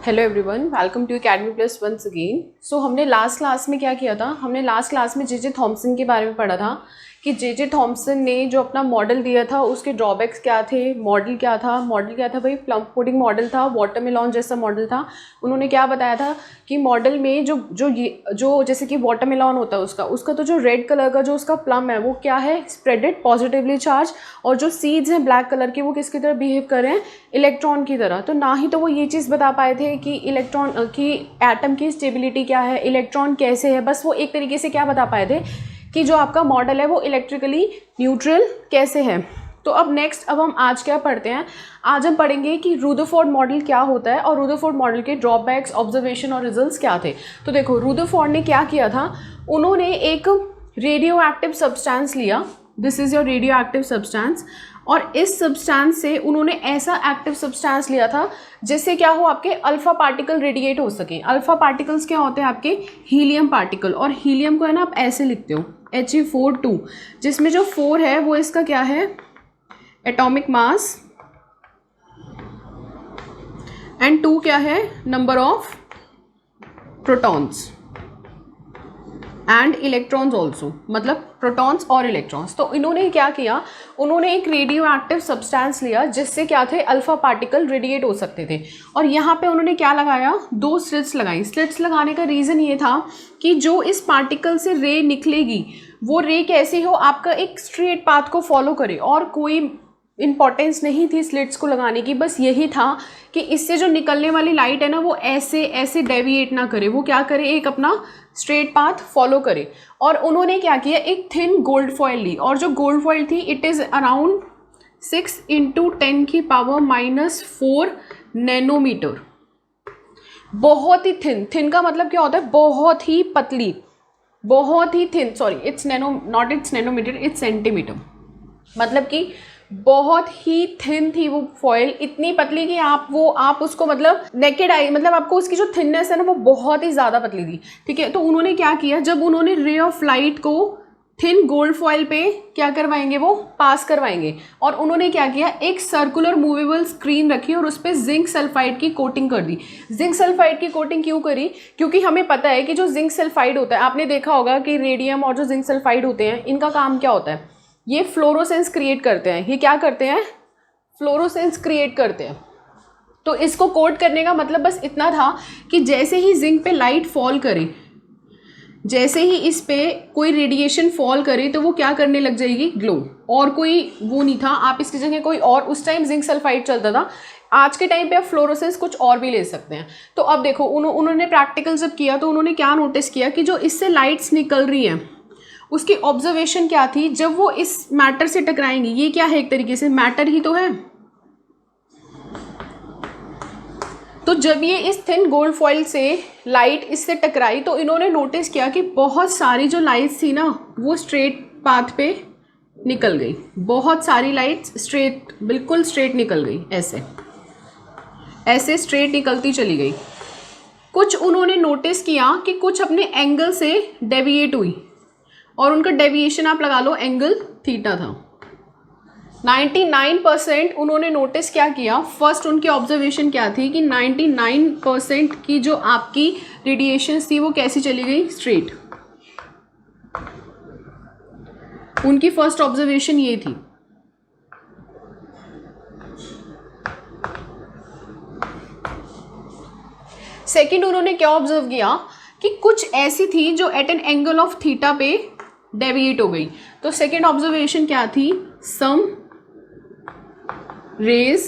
Hello everyone, welcome to academy plus once again. So हमने last class में क्या किया था, हमने लास्ट क्लास में जे थॉमसन के बारे में पढ़ा था कि जे थॉमसन ने जो अपना मॉडल दिया था उसके ड्रॉबैक्स क्या थे, मॉडल क्या था भाई, प्लम पुडिंग मॉडल था, वाटरमेलन जैसा मॉडल था। उन्होंने क्या बताया था कि मॉडल में जो जैसे कि वाटरमेलन होता है उसका तो जो रेड कलर का जो उसका प्लम है वो क्या है, स्प्रेडेड पॉजिटिवली चार्ज, और जो सीड्स हैं ब्लैक कलर के वो किसकी तरह बिहेव कर रहे हैं, इलेक्ट्रॉन की तरह। तो ना ही तो वो ये चीज़ बता पाए थे कि इलेक्ट्रॉन की एटम की स्टेबिलिटी क्या है, इलेक्ट्रॉन कैसे है, बस वो एक तरीके से क्या बता पाए थे कि जो आपका मॉडल है वो इलेक्ट्रिकली न्यूट्रल कैसे है। तो अब नेक्स्ट अब हम आज क्या पढ़ते हैं, आज हम पढ़ेंगे कि रुदरफोर्ड मॉडल क्या होता है और रुदरफोर्ड मॉडल के ड्रॉबैक्स, ऑब्जर्वेशन और रिजल्ट्स क्या थे। तो देखो रुदरफोर्ड ने क्या किया था, उन्होंने एक रेडियो एक्टिव सब्सटेंस लिया, this is your radio active substance, और इस सब्सटेंस से उन्होंने ऐसा एक्टिव सब्सटेंस लिया था जिससे क्या हो, आपके अल्फा पार्टिकल रेडिएट हो सके। अल्फा पार्टिकल्स क्या होते हैं, आपके हीलियम पार्टिकल, और हीलियम को है ना आप ऐसे लिखते हो He42, जिसमें जो 4 है वो इसका क्या है, एटॉमिक मास, एंड 2 क्या है, number of protons and electrons also, मतलब प्रोटॉन्स और इलेक्ट्रॉन्स। तो इन्होंने क्या किया, उन्होंने एक रेडियो एक्टिव सब्सटेंस लिया जिससे क्या थे, अल्फा पार्टिकल रेडिएट हो सकते थे, और यहाँ पे उन्होंने क्या लगाया, 2 स्लिट्स लगाई। स्लिट्स लगाने का रीज़न ये था कि जो इस पार्टिकल से रे निकलेगी वो रे कैसी हो, आपका एक स्ट्रेट पाथ को फॉलो करे, और कोई इंपॉर्टेंस नहीं थी स्लिट्स को लगाने की, बस यही था कि इससे जो निकलने वाली लाइट है ना वो ऐसे ऐसे डेविएट ना करे, वो क्या करे, एक अपना स्ट्रेट पाथ फॉलो करे। और उन्होंने क्या किया, एक थिन गोल्ड फॉइल ली, और जो गोल्ड फॉइल थी इट इज़ अराउंड 6 × 10⁻⁻⁴ नैनोमीटर। बहुत ही थिन का मतलब क्या होता है, बहुत ही पतली, बहुत ही thin, sorry it's nanometre, it's centimetre, मतलब कि बहुत ही थिन थी वो फॉइल, इतनी पतली कि आप उसको मतलब नेकेड आई, मतलब आपको उसकी जो थिननेस है ना वो बहुत ही ज़्यादा पतली थी, ठीक है। तो उन्होंने क्या किया, जब उन्होंने रे ऑफ लाइट को थिन गोल्ड फॉइल पे क्या करवाएंगे, वो पास करवाएंगे, और उन्होंने क्या किया, एक सर्कुलर मूवेबल स्क्रीन रखी और उस पर जिंक सल्फाइड की कोटिंग कर दी। जिंक सल्फाइड की कोटिंग क्यों करी, क्योंकि हमें पता है कि जो जिंक सल्फाइड होता है, आपने देखा होगा कि रेडियम और जो जिंक सल्फाइड होते हैं इनका काम क्या होता है, ये फ्लोरोसेंस क्रिएट करते हैं। ये क्या करते हैं, फ्लोरोसेंस क्रिएट करते हैं। तो इसको कोट करने का मतलब बस इतना था कि जैसे ही जिंक पे लाइट फॉल करे, जैसे ही इस पे कोई रेडिएशन फॉल करे तो वो क्या करने लग जाएगी, ग्लो, और कोई वो नहीं था, आप इसकी जगह कोई और, उस टाइम जिंक सल्फाइड चलता था, आज के टाइम पे आप फ्लोरोसेंस कुछ और भी ले सकते हैं। तो अब देखो उन्होंने प्रैक्टिकल जब किया तो उन्होंने क्या नोटिस किया कि जो इससे लाइट्स निकल रही हैं उसकी ऑब्जर्वेशन क्या थी, जब वो इस मैटर से टकराएंगी, ये क्या है, एक तरीके से मैटर ही तो है, तो जब ये इस थिन गोल्ड फॉइल से लाइट इससे टकराई तो इन्होंने नोटिस किया कि बहुत सारी जो लाइट्स थी ना वो स्ट्रेट पाथ पे निकल गई, बहुत सारी लाइट्स स्ट्रेट, बिल्कुल स्ट्रेट निकल गई, ऐसे ऐसे स्ट्रेट निकलती चली गई। कुछ उन्होंने नोटिस किया कि कुछ अपने एंगल से डेविएट हुई, और उनका डेविएशन आप लगा लो एंगल थीटा था। 99% उन्होंने नोटिस क्या किया, फर्स्ट उनकी ऑब्जर्वेशन क्या थी कि 99% की जो आपकी रेडिएशन थी वो कैसी चली गई, स्ट्रेट। उनकी फर्स्ट ऑब्जर्वेशन ये थी। सेकंड उन्होंने क्या ऑब्जर्व किया कि कुछ ऐसी थी जो at an angle of theta पे डेविएट हो गई। तो सेकेंड ऑब्जर्वेशन क्या थी, some rays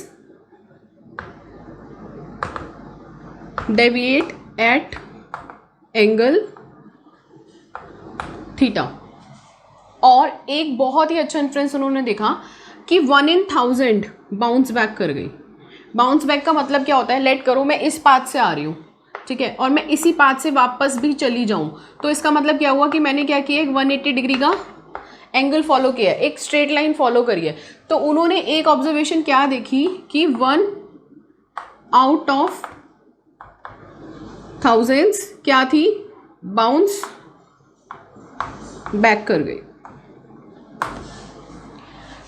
deviate at angle theta, और एक बहुत ही अच्छा इन्फ्रेंस उन्होंने देखा कि 1 in 1000 बाउंस बैक कर गई। बाउंस बैक का मतलब क्या होता है, लेट करो मैं इस पाथ से आ रही हूँ, ठीक है, और मैं इसी पाथ से वापस भी चली जाऊं, तो इसका मतलब क्या हुआ कि मैंने क्या किया, एक 180 डिग्री का एंगल फॉलो किया, एक स्ट्रेट लाइन फॉलो करी है। तो उन्होंने एक ऑब्जर्वेशन क्या देखी कि 1 out of 1000 क्या थी, बाउंस बैक कर गई।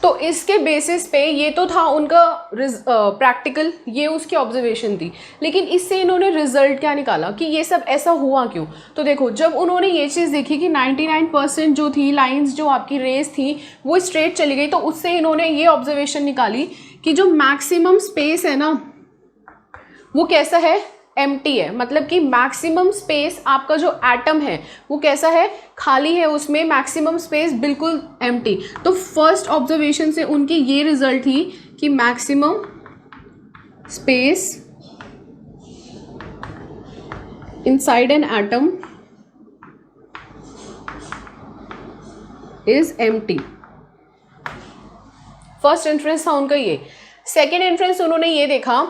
तो इसके बेसिस पे ये तो था उनका प्रैक्टिकल, ये उसकी ऑब्जर्वेशन थी, लेकिन इससे इन्होंने रिजल्ट क्या निकाला कि ये सब ऐसा हुआ क्यों। तो देखो, जब उन्होंने ये चीज़ देखी कि 99% जो थी लाइंस, जो आपकी रेस थी वो स्ट्रेट चली गई, तो उससे इन्होंने ये ऑब्जर्वेशन निकाली कि जो मैक्सिमम स्पेस है ना वो कैसा है, एम्प्टी है। मतलब कि मैक्सिमम स्पेस आपका जो एटम है वो कैसा है, खाली है, उसमें मैक्सिमम स्पेस बिल्कुल एम्प्टी। तो फर्स्ट ऑब्जर्वेशन से उनकी ये रिजल्ट थी कि maximum space inside an atom is empty. First inference था उनका ये। सेकेंड इन्फ्रेंस उन्होंने ये देखा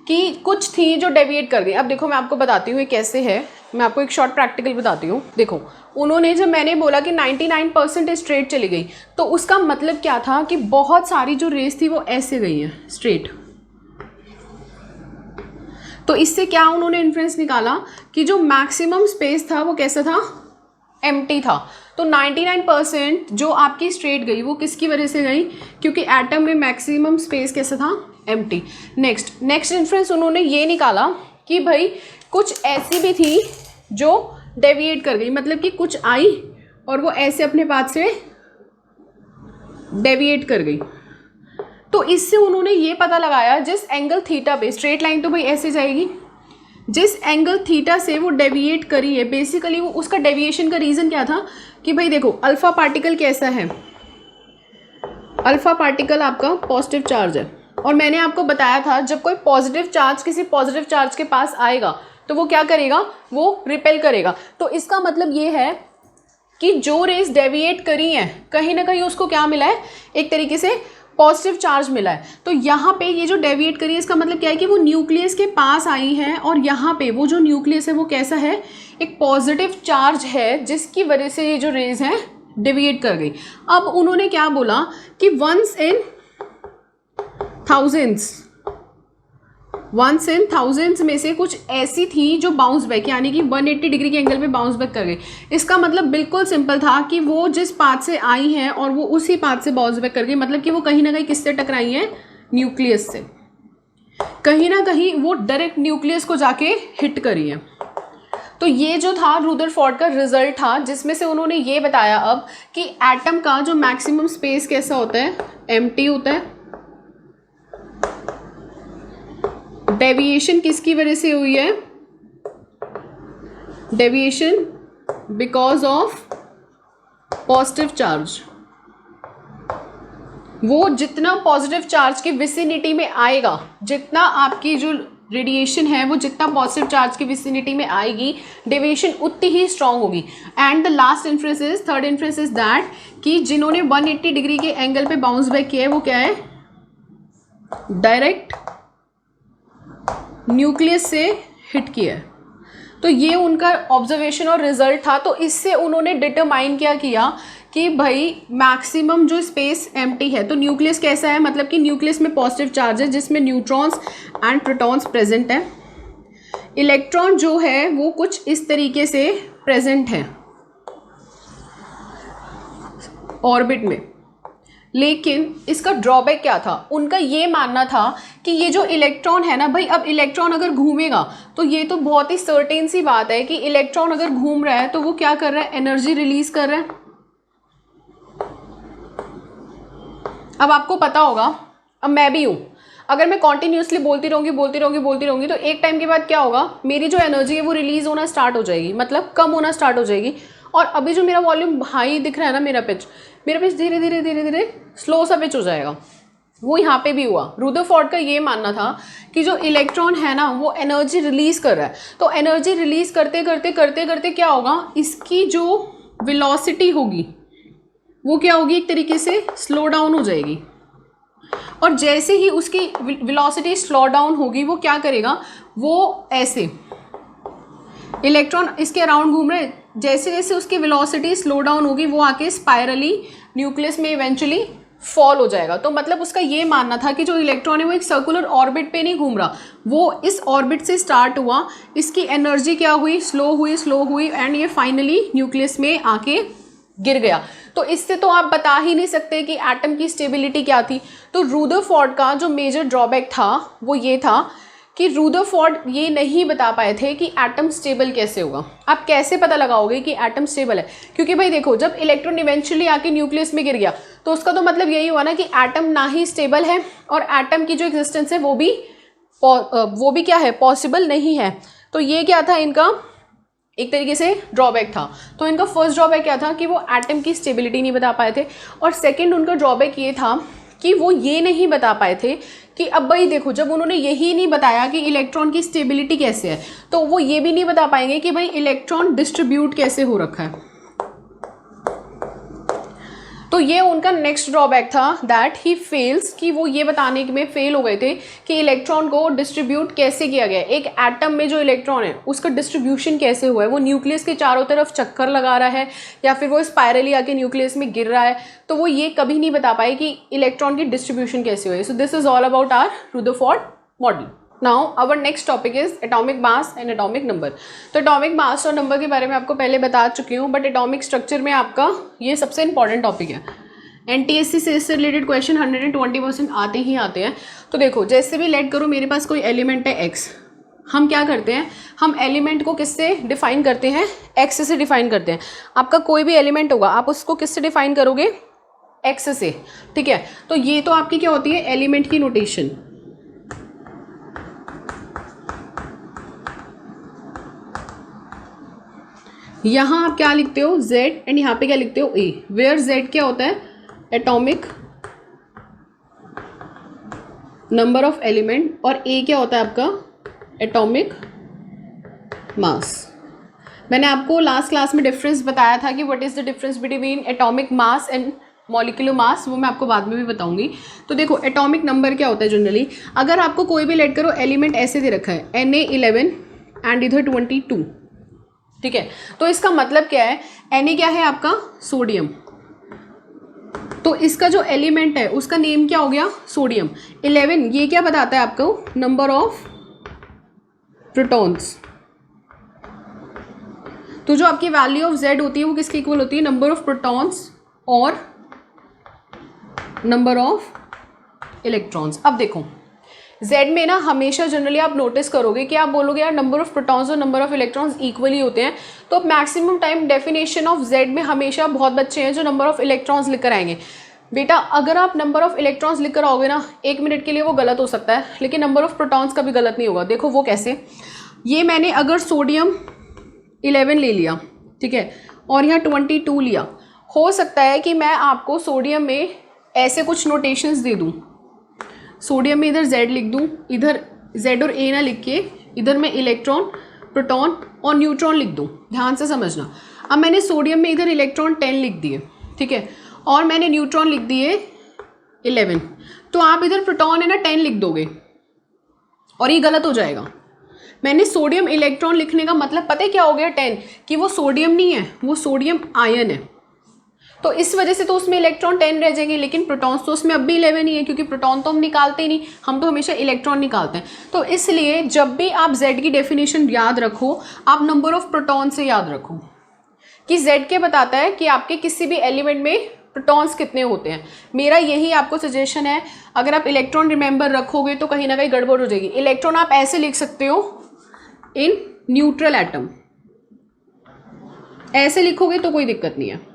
कि कुछ थी जो डेविएट कर गई। अब देखो मैं आपको बताती हूँ ये कैसे है, मैं आपको एक शॉर्ट प्रैक्टिकल बताती हूँ। देखो, उन्होंने जब मैंने बोला कि 99% स्ट्रेट चली गई, तो उसका मतलब क्या था कि बहुत सारी जो रेस थी वो ऐसे गई है स्ट्रेट। तो इससे क्या उन्होंने इन्फ्रेंस निकाला कि जो मैक्सिमम स्पेस था वो कैसा था, एम्प्टी था। तो 99% जो आपकी स्ट्रेट गई वो किसकी वजह से गई, क्योंकि एटम में मैक्सिमम स्पेस कैसा था, एम्प्टी। नेक्स्ट इन्फ्रेंस उन्होंने ये निकाला कि भाई कुछ ऐसी भी थी जो डेविएट कर गई, मतलब कि कुछ आई और वो ऐसे अपने पाथ से डेविएट कर गई। तो इससे उन्होंने ये पता लगाया जिस एंगल थीटा पे, स्ट्रेट लाइन तो भाई ऐसे जाएगी, जिस एंगल थीटा से वो डेविएट करी है, बेसिकली वो उसका डेविएशन का रीज़न क्या था कि भाई देखो अल्फा पार्टिकल कैसा है, अल्फा पार्टिकल आपका पॉजिटिव चार्ज है, और मैंने आपको बताया था जब कोई पॉजिटिव चार्ज किसी पॉजिटिव चार्ज के पास आएगा तो वो क्या करेगा, वो रिपेल करेगा। तो इसका मतलब ये है कि जो रेस डेविएट करी हैं कहीं ना कहीं उसको क्या मिला है, एक तरीके से पॉजिटिव चार्ज मिला है। तो यहाँ पे ये जो डेविएट करी है इसका मतलब क्या है कि वो न्यूक्लियस के पास आई है, और यहाँ पे वो जो न्यूक्लियस है वो कैसा है, एक पॉजिटिव चार्ज है, जिसकी वजह से ये जो रेज है डेविएट कर गई। अब उन्होंने क्या बोला कि वंस इन थाउजेंड्स में से कुछ ऐसी थी जो बाउंस बैक, यानी कि 180 डिग्री के एंगल पे बाउंस बैक कर गई। इसका मतलब बिल्कुल सिंपल था कि वो जिस पाथ से आई हैं और वो उसी पाथ से बाउंस बैक कर गई, मतलब कि वो कहीं ना कहीं किससे टकराई हैं, न्यूक्लियस से। कहीं ना कहीं वो डायरेक्ट न्यूक्लियस को जाके हिट करी है। तो ये जो था रुदरफोर्ड का रिजल्ट था, जिसमें से उन्होंने ये बताया अब कि एटम का जो मैक्सिमम स्पेस कैसा होता है, एम्प्टी होता है। डेविएशन किसकी वजह से हुई है, deviation because of positive charge. वो जितना पॉजिटिव चार्ज की विसिनिटी में आएगा, जितना आपकी जो रेडिएशन है वो जितना पॉजिटिव चार्ज की विसिनिटी में आएगी, डेविएशन उतनी ही स्ट्रांग होगी। And the last inference is, third inference is that कि जिन्होंने 180 डिग्री के एंगल पे बाउंस बैक किया है वो क्या है, डायरेक्ट न्यूक्लियस से हिट किया है। तो ये उनका ऑब्जर्वेशन और रिजल्ट था। तो इससे उन्होंने डिटरमाइन क्या किया कि भाई मैक्सिमम जो स्पेस एम्प्टी है, तो न्यूक्लियस कैसा है, मतलब कि न्यूक्लियस में पॉजिटिव चार्ज है जिसमें न्यूट्रॉन्स एंड प्रोटॉन्स प्रेजेंट है। इलेक्ट्रॉन जो है वो कुछ इस तरीके से प्रेजेंट है ऑर्बिट में। लेकिन इसका ड्रॉबैक क्या था, उनका ये मानना था कि ये जो इलेक्ट्रॉन है ना भाई, अब इलेक्ट्रॉन अगर घूमेगा तो ये तो बहुत ही सर्टेन सी बात है कि इलेक्ट्रॉन अगर घूम रहा है तो वो क्या कर रहा है, एनर्जी रिलीज कर रहा है। अब आपको पता होगा, अब मैं भी हूँ, अगर मैं कॉन्टिन्यूसली बोलती रहूँगी तो एक टाइम के बाद क्या होगा, मेरी जो एनर्जी है वो रिलीज होना स्टार्ट हो जाएगी, मतलब कम होना स्टार्ट हो जाएगी। और अभी जो मेरा वॉल्यूम हाई दिख रहा है ना, मेरा पिच धीरे धीरे स्लो सा पिच हो जाएगा। वो यहाँ पे भी हुआ। रुदरफोर्ड का ये मानना था कि जो इलेक्ट्रॉन है ना वो एनर्जी रिलीज कर रहा है, तो एनर्जी रिलीज करते करते क्या होगा, इसकी जो वेलोसिटी होगी वो क्या होगी, एक तरीके से स्लो डाउन हो जाएगी। और जैसे ही उसकी वेलोसिटी स्लो डाउन होगी वो क्या करेगा, वो ऐसे इलेक्ट्रॉन इसके अराउंड घूम रहे, जैसे जैसे उसकी वेलोसिटी स्लो डाउन होगी वो आके स्पाइरली न्यूक्लियस में इवेंचुअली फॉल हो जाएगा। तो मतलब उसका ये मानना था कि जो इलेक्ट्रॉन है वो एक सर्कुलर ऑर्बिट पे नहीं घूम रहा, वो इस ऑर्बिट से स्टार्ट हुआ, इसकी एनर्जी क्या हुई, स्लो हुई एंड ये फाइनली न्यूक्लियस में आके गिर गया। तो इससे तो आप बता ही नहीं सकते कि एटम की स्टेबिलिटी क्या थी। तो रदरफोर्ड का जो मेजर ड्रॉबैक था वो ये था कि रदरफोर्ड ये नहीं बता पाए थे कि एटम स्टेबल कैसे होगा। आप कैसे पता लगाओगे कि एटम स्टेबल है? क्योंकि भाई देखो, जब इलेक्ट्रॉन इवेंचुअली आके न्यूक्लियस में गिर गया तो उसका तो मतलब यही हुआ ना कि एटम ना ही स्टेबल है और एटम की जो एग्जिस्टेंस है वो भी क्या है, पॉसिबल नहीं है। तो ये क्या था इनका एक तरीके से ड्रॉबैक था। तो इनका फर्स्ट ड्रॉबैक क्या था कि वो एटम की स्टेबिलिटी नहीं बता पाए थे, और सेकंड उनका ड्रॉबैक ये था कि वो ये नहीं बता पाए थे कि अब भाई देखो, जब उन्होंने यही नहीं बताया कि इलेक्ट्रॉन की स्टेबिलिटी कैसे है, तो वो ये भी नहीं बता पाएंगे कि भाई इलेक्ट्रॉन डिस्ट्रीब्यूट कैसे हो रखा है। तो ये उनका नेक्स्ट ड्रॉबैक था, दैट ही फेल्स, कि वो ये बताने में फेल हो गए थे कि इलेक्ट्रॉन को डिस्ट्रीब्यूट कैसे किया गया है। एक एटम में जो इलेक्ट्रॉन है उसका डिस्ट्रीब्यूशन कैसे हुआ है, वो न्यूक्लियस के चारों तरफ चक्कर लगा रहा है या फिर वो स्पाइरली आके न्यूक्लियस में गिर रहा है, तो वो ये कभी नहीं बता पाए कि इलेक्ट्रॉन की डिस्ट्रीब्यूशन कैसे हुई है। So this is all about our Rutherford model. Now our next topic is atomic mass and atomic number. तो एटॉमिक मास और नंबर के बारे में आपको पहले बता चुकी हूँ, बट एटॉमिक स्ट्रक्चर में आपका ये सबसे इंपॉर्टेंट टॉपिक है। एनटीएससी से इससे रिलेटेड क्वेश्चन 120% आते ही आते हैं। तो देखो, जैसे भी लेट करो मेरे पास कोई एलिमेंट है एक्स, हम क्या करते हैं, हम एलिमेंट को किससे डिफाइन करते हैं, एक्स से डिफाइन करते हैं। आपका कोई भी एलिमेंट होगा आप उसको किससे डिफाइन करोगे, एक्स से, ठीक है। तो ये तो आपकी क्या होती है, एलिमेंट की नोटेशन। यहाँ आप क्या लिखते हो, z, एंड यहाँ पे क्या लिखते हो, a, वेयर z क्या होता है, एटॉमिक नंबर ऑफ एलिमेंट, और a क्या होता है आपका, एटॉमिक मास। मैंने आपको लास्ट क्लास में डिफरेंस बताया था कि what is the difference between atomic mass and molecular mass, वो मैं आपको बाद में भी बताऊंगी। तो देखो, एटॉमिक नंबर क्या होता है जनरली, अगर आपको कोई भी लेट करो एलिमेंट ऐसे दे रखा है Na11 एंड इधर 22, ठीक है, तो इसका मतलब क्या है, Na क्या है आपका, सोडियम, तो इसका जो एलिमेंट है उसका नेम क्या हो गया, सोडियम। 11 ये क्या बताता है आपको, नंबर ऑफ प्रोटॉन्स। तो जो आपकी वैल्यू ऑफ z होती है वो किसके इक्वल होती है, नंबर ऑफ प्रोटॉन्स और नंबर ऑफ इलेक्ट्रॉन्स। अब देखो, z में ना हमेशा जनरली आप नोटिस करोगे कि आप बोलोगे यार नंबर ऑफ प्रोटॉन्स और नंबर ऑफ इलेक्ट्रॉन्स इक्वली होते हैं, तो अब maximum time definition of z में हमेशा बहुत बच्चे हैं जो नंबर ऑफ इलेक्ट्रॉन्स लिख कर आएंगे। बेटा अगर आप नंबर ऑफ इलेक्ट्रॉन्स लिख कर आओगे ना, 1 मिनट के लिए वो गलत हो सकता है, लेकिन नंबर ऑफ प्रोटॉन्स का भी गलत नहीं होगा। देखो वो कैसे, ये मैंने अगर सोडियम 11 ले लिया, ठीक है, और यहाँ 22 लिया, हो सकता है कि मैं आपको सोडियम में ऐसे कुछ नोटेशंस दे दूँ, सोडियम में इधर z लिख दूँ, इधर z और a ना लिख के इधर मैं इलेक्ट्रॉन, प्रोटॉन और न्यूट्रॉन लिख दूँ। ध्यान से समझना, अब मैंने सोडियम में इधर इलेक्ट्रॉन 10 लिख दिए, ठीक है, और मैंने न्यूट्रॉन लिख दिए 11, तो आप इधर प्रोटॉन है ना 10 लिख दोगे और ये गलत हो जाएगा। मैंने सोडियम इलेक्ट्रॉन लिखने का मतलब पता है क्या हो गया, 10, कि वो सोडियम नहीं है, वो सोडियम आयन है, तो इस वजह से तो उसमें इलेक्ट्रॉन 10 रह जाएंगे, लेकिन प्रोटॉन्स तो उसमें अब भी 11 ही है, क्योंकि प्रोटॉन तो हम निकालते ही नहीं, हम तो हमेशा इलेक्ट्रॉन निकालते हैं। तो इसलिए जब भी आप z की डेफिनेशन याद रखो, आप नंबर ऑफ प्रोटॉन से याद रखो कि z क्या बताता है कि आपके किसी भी एलिमेंट में प्रोटॉन्स कितने होते हैं। मेरा यही आपको सजेशन है, अगर आप इलेक्ट्रॉन रिमेंबर रखोगे तो कहीं ना कहीं गड़बड़ हो जाएगी। इलेक्ट्रॉन आप ऐसे लिख सकते हो, इन न्यूट्रल एटम, ऐसे लिखोगे तो कोई दिक्कत नहीं है।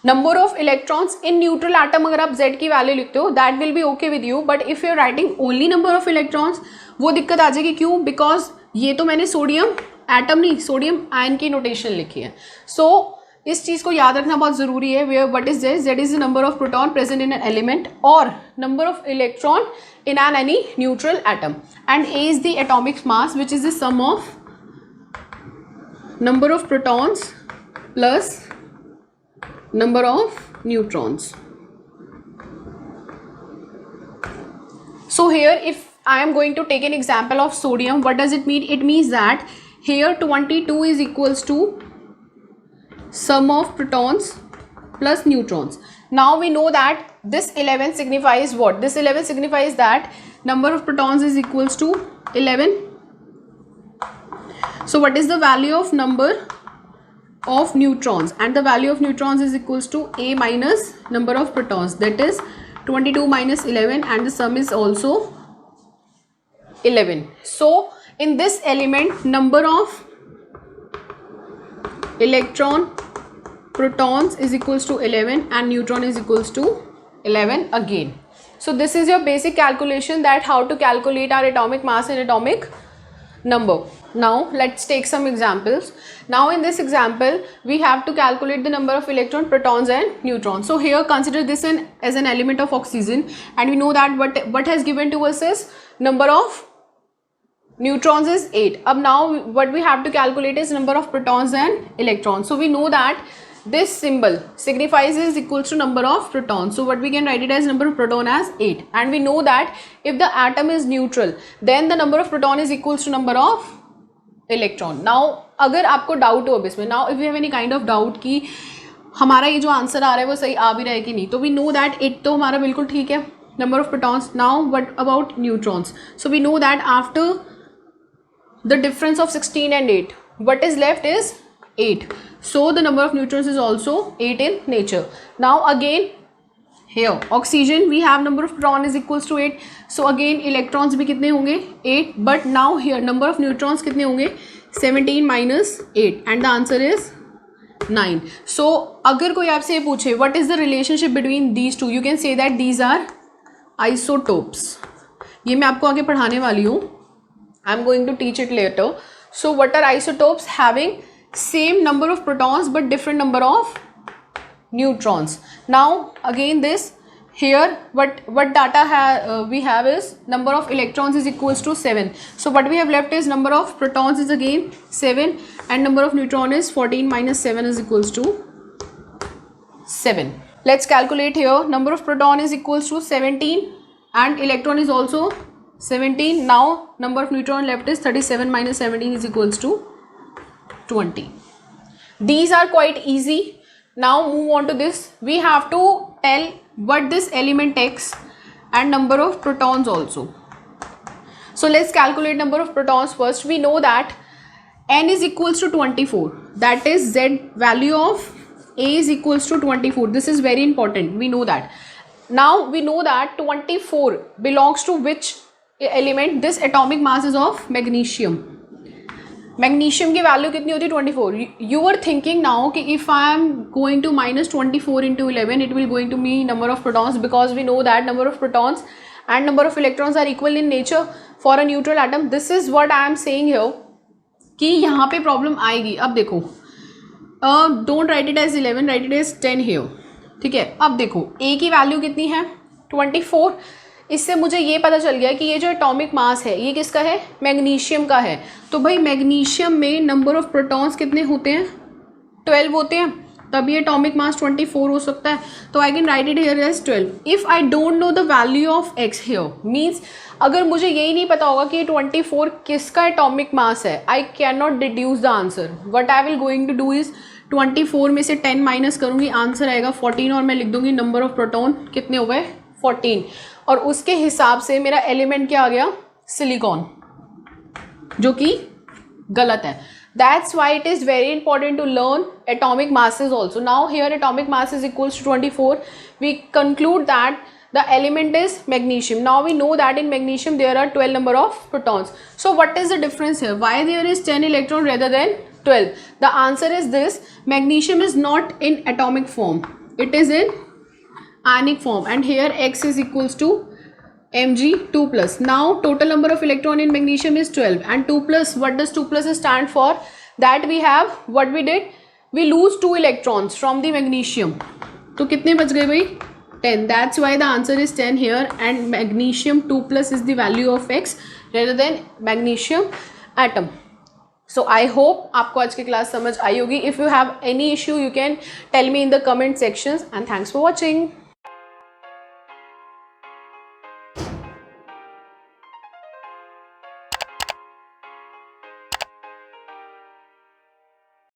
Number of electrons in neutral atom अगर आप z की वैल्यू लिखते हो, that will be okay with you, but if you are writing only number of electrons, वो दिक्कत आ जाएगी। क्यों? बिकॉज ये तो मैंने सोडियम एटम नहीं, सोडियम आयन की नोटेशन लिखी है। सो इस चीज़ को याद रखना बहुत ज़रूरी है। Where what is z is the number of proton present in an element और number of electron in an any neutral atom, and a is the atomic mass which is the sum of number of protons plus number of neutrons. So here if I am going to take an example of sodium, what does it mean? It means that here 22 is equals to sum of protons plus neutrons. Now we know that this 11 signifies what? This 11 signifies that number of protons is equals to 11. So what is the value of number of neutrons, and the value of neutrons is equals to A minus number of protons, that is 22 minus 11, and the sum is also 11. So in this element, number of electron protons is equals to 11 and neutron is equals to 11 again. So this is your basic calculation, that how to calculate our atomic mass and atomic number. Now let's take some examples. Now in this example we have to calculate the number of electron, protons and neutrons. So here consider this as an element of oxygen, and we know that what has given to us is number of neutrons is 8. Now what we have to calculate is number of protons and electrons. So we know that this symbol signifies is equals to number of protons. So what we can write it as number of proton as 8, and we know that if the atom is neutral then the number of proton is equals to number of electron. Now अगर आपको doubt हो अब इसमें, now if you have any kind of doubt कि हमारा ये जो answer आ रहा है वो सही आ भी रहा है कि नहीं, तो we know that 8 तो हमारा बिल्कुल ठीक है, number of protons. Now what about neutrons? So we know that after the difference of 16 and 8, what is left is 8. So the number of neutrons is also 8 in nature. Now again here oxygen we have number of proton is equals to 8. So again electrons भी कितने होंगे 8, but now here number of neutrons कितने होंगे 17 minus 8, and the answer is 9. So अगर कोई आपसे ये पूछे what is the relationship between these two, you can say that these are isotopes. ये मैं आपको आगे पढ़ाने वाली हूँ, I am going to teach it later. So what are isotopes? Having same number of protons but different number of neutrons. Now again this here what data we have is number of electrons is equals to 7. So what we have left is number of protons is again 7 and number of neutron is 14 minus 7 is equals to 7. Let's calculate here. Number of proton is equals to 17 and electron is also 17. Now number of neutron left is 37 minus 17 is equals to 20. These are quite easy. Now move on to this. We have to tell what this element takes and number of protons also. So let's calculate number of protons first. We know that n is equals to 24. That is z value of A is equals to 24. This is very important. We know that. Now we know that 24 belongs to which element? This atomic mass is of magnesium. Magnesium की value कितनी होती है 24. You are thinking now कि if I am going to minus 24 into 11 it will going to be number of protons, because we know that number of protons and number of electrons are equal in nature for a neutral atom. This is what I am saying here कि यहाँ पे problem आएगी. अब देखो don't write it as 11, write it as 10 here. ठीक है. अब देखो A की वैल्यू कितनी है 24. इससे मुझे ये पता चल गया कि ये जो एटॉमिक मास है ये किसका है, मैग्नीशियम का है. तो भाई मैग्नीशियम में नंबर ऑफ प्रोटॉन्स कितने होते हैं 12 होते हैं, तभी एटॉमिक मास 24 हो सकता है. तो I can write it here as 12. If I don't know the value of x here, means अगर मुझे यही नहीं पता होगा कि ये 24 किसका एटॉमिक मास है, I can not deduce the answer. What I will going to do is 24 में से 10 माइनस करूँगी, आंसर आएगा 14 और मैं लिख दूँगी नंबर ऑफ प्रोटॉन कितने हो गए 14, और उसके हिसाब से मेरा एलिमेंट क्या आ गया सिलिकॉन, जो कि गलत है. That's why it is very important to learn atomic masses also. Now here atomic mass is equals to 24. We conclude that the element is magnesium. Now we know that in magnesium there are 12 number of protons. So what is the difference here? Why there is 10 electron rather than 12? The answer is this: magnesium is not in atomic form, it is in ionic form, and here x is equals to Mg2 plus. Now total number of electron in magnesium is 12 and 2 plus. What does 2 plus stand for? That we have what we did, we lose 2 electrons from the magnesium. तो कितने बच गए भाई 10. That's why the answer is 10 here, and magnesium 2 plus is the value of x rather than magnesium atom. So I hope आपको आज की class समझ आई होगी. If you have any issue you can tell me in the comment sections, and thanks for watching.